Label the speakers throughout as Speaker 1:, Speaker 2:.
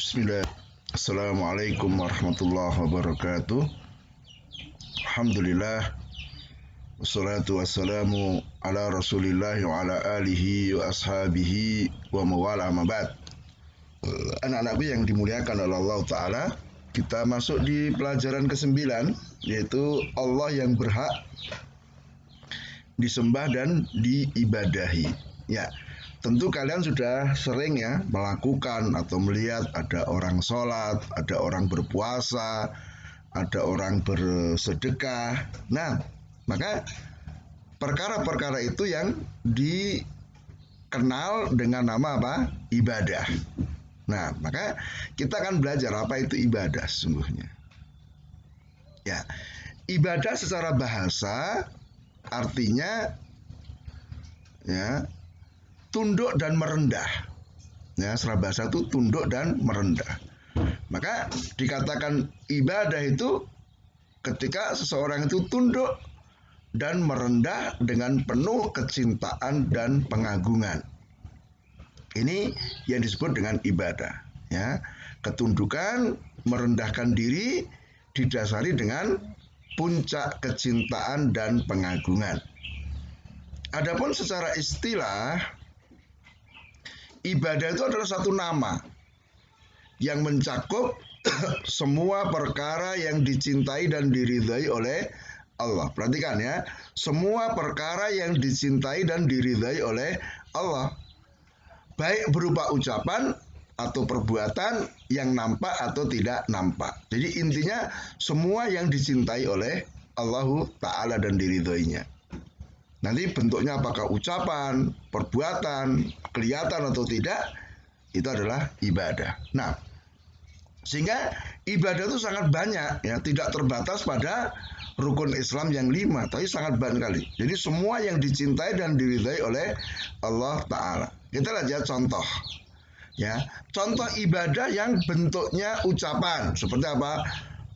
Speaker 1: Bismillah. Assalamualaikum warahmatullahi wabarakatuh. Alhamdulillah. Wassalatu wassalamu ala rasulillah wa ala alihi wa ashabihi wa mawala mabad. Anak-anakku yang dimuliakan oleh Allah Ta'ala, kita masuk di pelajaran ke-9, yaitu Allah yang berhak disembah dan diibadahi. Ya, tentu kalian sudah sering ya melakukan atau melihat ada orang sholat, ada orang berpuasa, ada orang bersedekah. Nah, maka perkara-perkara itu yang dikenal dengan nama apa? Ibadah. Nah, maka kita akan belajar apa itu ibadah sesungguhnya. Ya, ibadah secara bahasa artinya ya tunduk dan merendah. Ya, secara bahasa itu tunduk dan merendah. Maka dikatakan ibadah itu ketika seseorang itu tunduk dan merendah dengan penuh kecintaan dan pengagungan. Ini yang disebut dengan ibadah. Ya, ketundukan, merendahkan diri didasari dengan puncak kecintaan dan pengagungan. Adapun secara istilah, ibadah itu adalah satu nama yang mencakup semua perkara yang dicintai dan diridhai oleh Allah. Perhatikan ya, semua perkara yang dicintai dan diridhai oleh Allah, baik berupa ucapan atau perbuatan yang nampak atau tidak nampak. Jadi intinya semua yang dicintai oleh Allah Ta'ala dan diridhoinya. Nanti bentuknya apakah ucapan, perbuatan, kelihatan atau tidak, itu adalah ibadah. Nah, sehingga ibadah itu sangat banyak ya, tidak terbatas pada rukun Islam yang 5, tapi sangat banyak kali. Jadi semua yang dicintai dan diridhai oleh Allah Ta'ala. Kita lihat contoh. Ya, contoh ibadah yang bentuknya ucapan seperti apa?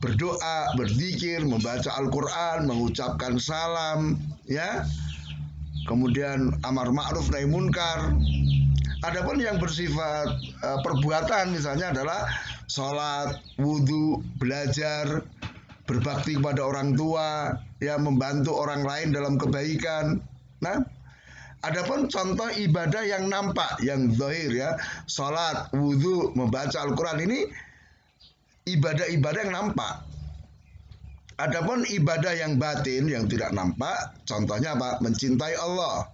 Speaker 1: Berdoa, berzikir, membaca Al-Quran, mengucapkan salam, ya. Kemudian amar ma'ruf nahi munkar. Adapun yang bersifat perbuatan misalnya adalah sholat, wudhu, belajar, berbakti kepada orang tua, ya, membantu orang lain dalam kebaikan. Nah, adapun contoh ibadah yang nampak, yang zahir ya, sholat, wudhu, membaca Al-Quran, ini ibadah-ibadah yang nampak. Adapun ibadah yang batin, yang tidak nampak, contohnya apa? Mencintai Allah,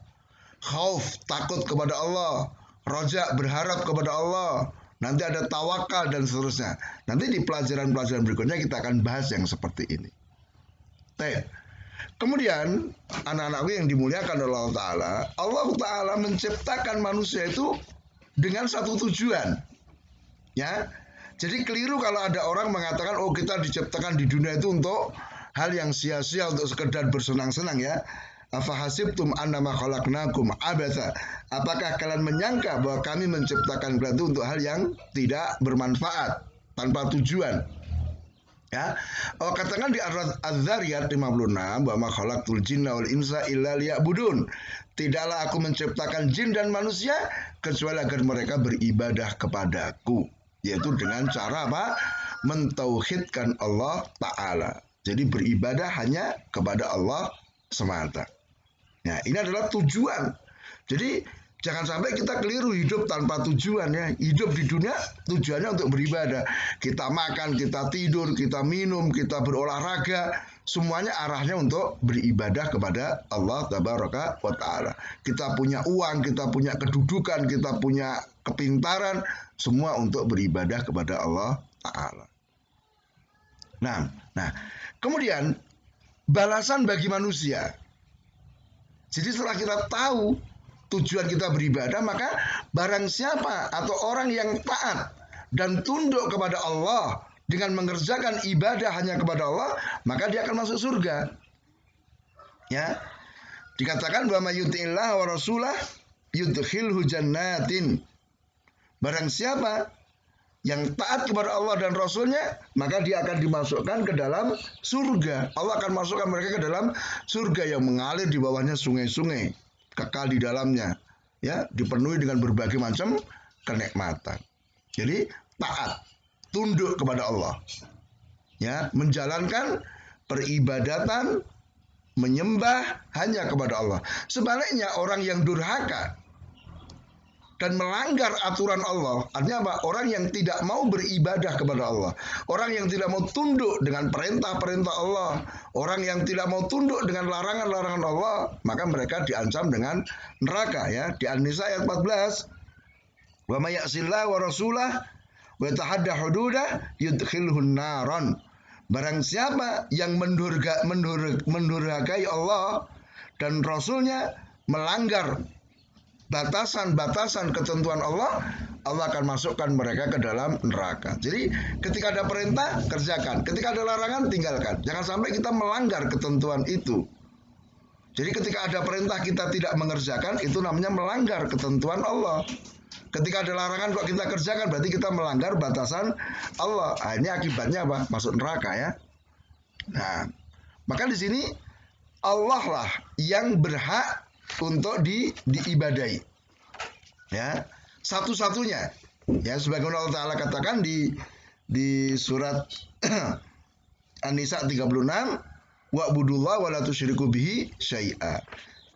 Speaker 1: khauf, takut kepada Allah, roja, berharap kepada Allah, nanti ada tawakal dan seterusnya. Nanti di pelajaran-pelajaran berikutnya kita akan bahas yang seperti ini. Kemudian anak-anakku yang dimuliakan oleh Allah Ta'ala menciptakan manusia itu dengan satu tujuan. Ya, jadi keliru kalau ada orang mengatakan, oh kita diciptakan di dunia itu untuk hal yang sia-sia, untuk sekedar bersenang-senang ya. Afahasibtum annama khalaqnakum abatha. Apakah kalian menyangka bahwa kami menciptakan kalian itu untuk hal yang tidak bermanfaat, tanpa tujuan? Ya, Allah katakan di Az-Zariyat 56 bahwa khalaqtul jinna wal insa illa liya'budun. Tidaklah aku menciptakan jin dan manusia kecuali agar mereka beribadah kepadaku, yaitu dengan cara apa? Mentauhidkan Allah Ta'ala. Jadi beribadah hanya kepada Allah semata. Nah, ini adalah tujuan. Jadi jangan sampai kita keliru hidup tanpa tujuan ya. Hidup di dunia tujuannya untuk beribadah. Kita makan, kita tidur, kita minum, kita berolahraga, semuanya arahnya untuk beribadah kepada Allah Tabaraka wa Ta'ala. Kita punya uang, kita punya kedudukan, kita punya kepintaran, semua untuk beribadah kepada Allah Ta'ala. Nah, kemudian balasan bagi manusia. Jadi setelah kita tahu tujuan kita beribadah, maka barang siapa atau orang yang taat dan tunduk kepada Allah dengan mengerjakan ibadah hanya kepada Allah, maka dia akan masuk surga. Ya, dikatakan bahwa yuti'illah wa rasulah yudkhilhu jannatin. Barang siapa yang taat kepada Allah dan Rasulnya, maka dia akan dimasukkan ke dalam surga. Allah akan masukkan mereka ke dalam surga yang mengalir di bawahnya sungai-sungai, kekal di dalamnya, ya, dipenuhi dengan berbagai macam kenikmatan. Jadi taat, tunduk kepada Allah. Ya, menjalankan peribadatan, menyembah hanya kepada Allah. Sebaliknya orang yang durhaka dan melanggar aturan Allah, artinya apa? Orang yang tidak mau beribadah kepada Allah, orang yang tidak mau tunduk dengan perintah-perintah Allah, orang yang tidak mau tunduk dengan larangan-larangan Allah, maka mereka diancam dengan neraka. Ya, di An-Nisa ayat 14, wa may ya'sillah wa rasulah wa yatahadda hududah yudkhilhun naron. Barang siapa yang mendurhakai Allah dan Rasulnya, melanggar batasan-batasan ketentuan Allah, Allah akan masukkan mereka ke dalam neraka. Jadi ketika ada perintah, kerjakan. Ketika ada larangan, tinggalkan. Jangan sampai kita melanggar ketentuan itu. Jadi ketika ada perintah kita tidak mengerjakan, itu namanya melanggar ketentuan Allah. Ketika ada larangan kok kita kerjakan, berarti kita melanggar batasan Allah. Nah, ini akibatnya apa? Masuk neraka ya. Nah, maka di sini Allah lah yang berhak untuk diibadahi. Ya, satu-satunya. Ya, sebagaimana Allah Ta'ala katakan di surat An-Nisa 36, wa'budullah wa la tusyriku bihi syai'a.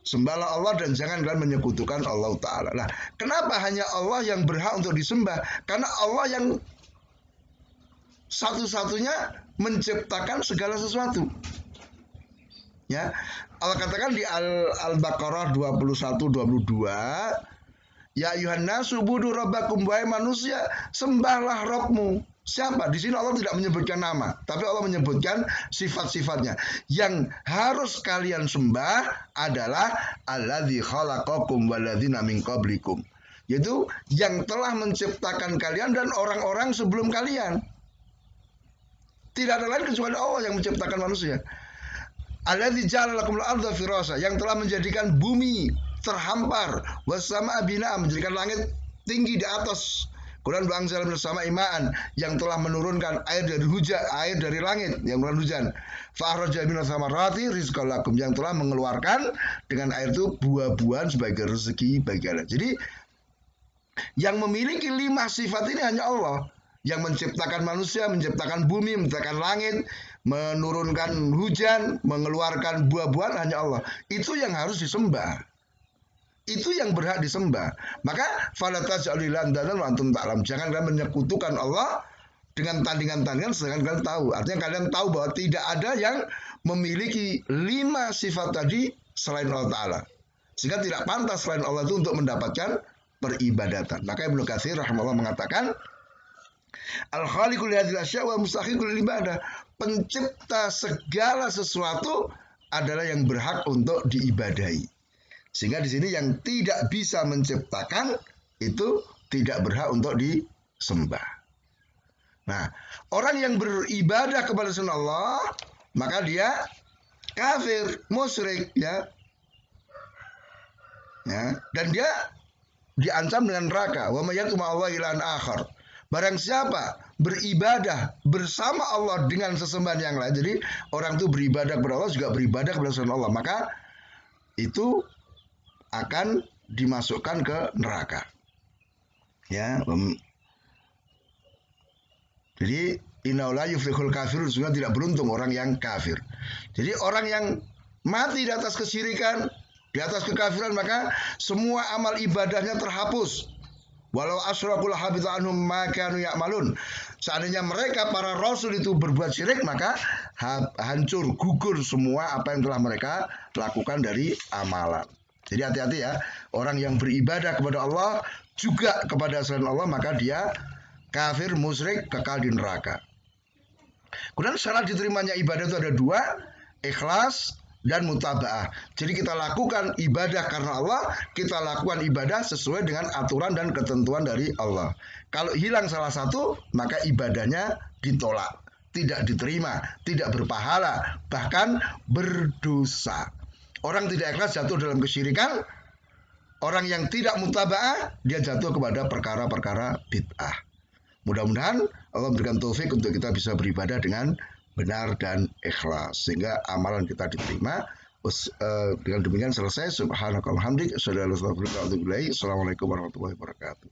Speaker 1: Sembahlah Allah dan jangan kalian menyekutukan Allah Ta'ala. Nah, kenapa hanya Allah yang berhak untuk disembah? Karena Allah yang satu-satunya menciptakan segala sesuatu. Ya, Allah katakan di Al-Baqarah 21-22, ya ayuhan nasu budu rabbakum, wahai manusia, sembahlah Rabbmu. Siapa? Di sini Allah tidak menyebutkan nama, tapi Allah menyebutkan sifat-sifatnya. Yang harus kalian sembah adalah alladzi khalaqakum walladzina min qablikum, yaitu yang telah menciptakan kalian dan orang-orang sebelum kalian. Tidak ada lain kecuali Allah yang menciptakan manusia. Alladzi ja'ala lakumul arda firasha, yang telah menjadikan bumi terhampar, wassama binaa, menjadikan langit tinggi di atas. Quran ba'anzal bersama imaan, yang telah menurunkan air dari hujan, air dari langit yang bukan hujan. Fa'akhraja minas samarati rizqan lakum, yang telah mengeluarkan dengan air itu buah-buahan sebagai rezeki bagi kalian. Jadi yang memiliki 5 sifat ini hanya Allah, yang menciptakan manusia, menciptakan bumi, menciptakan langit, menurunkan hujan, mengeluarkan buah-buahan, hanya Allah. Itu yang harus disembah. Itu yang berhak disembah. Maka fala taj'alillah andadan wa antum ta'lam. Jangan kalian menyekutukan Allah dengan tandingan-tandingan sedangkan kalian tahu. Artinya kalian tahu bahwa tidak ada yang memiliki 5 sifat tadi selain Allah Ta'ala. Sehingga tidak pantas selain Allah itu untuk mendapatkan peribadatan. Maka Ibnu Katsir rahimahullah mengatakan, al-khaliqul hadhil asya' wa mustahiqul ibadah. Pencipta segala sesuatu adalah yang berhak untuk diibadahi. Sehingga di sini yang tidak bisa menciptakan itu tidak berhak untuk disembah. Nah, orang yang beribadah kepada selain Allah, maka dia kafir, musyrik, ya. Dan dia diancam dengan neraka. Wa may yad'u ma'allahi ilahan akhar. Barang siapa beribadah bersama Allah dengan sesembahan yang lain, jadi orang itu beribadah kepada Allah juga beribadah kepada selain Allah, maka itu akan dimasukkan ke neraka. Ya, jadi innahu la yuflihul kafirun, sehingga tidak beruntung orang yang kafir. Jadi orang yang mati di atas kesyirikan, di atas kekafiran, maka semua amal ibadahnya terhapus. Walau asyrakul habita anhum ma kanu ya'malun. Seandainya mereka para rasul itu berbuat syirik, maka hancur, gugur semua apa yang telah mereka lakukan dari amalan. Jadi hati-hati ya, orang yang beribadah kepada Allah juga kepada selain Allah, maka dia kafir, musyrik, kekal di neraka. Kemudian syarat diterimanya ibadah itu ada 2, ikhlas dan mutaba'ah. Jadi kita lakukan ibadah karena Allah, kita lakukan ibadah sesuai dengan aturan dan ketentuan dari Allah. Kalau hilang salah satu, maka ibadahnya ditolak, tidak diterima, tidak berpahala, bahkan berdosa. Orang tidak ikhlas jatuh dalam kesyirikan. Orang yang tidak mutaba'ah, dia jatuh kepada perkara-perkara bid'ah. Mudah-mudahan Allah memberikan taufik untuk kita bisa beribadah dengan benar dan ikhlas, sehingga amalan kita diterima. Dengan demikian selesai. Subhanakallahumma hamdik, Assalamualaikum warahmatullahi wabarakatuh.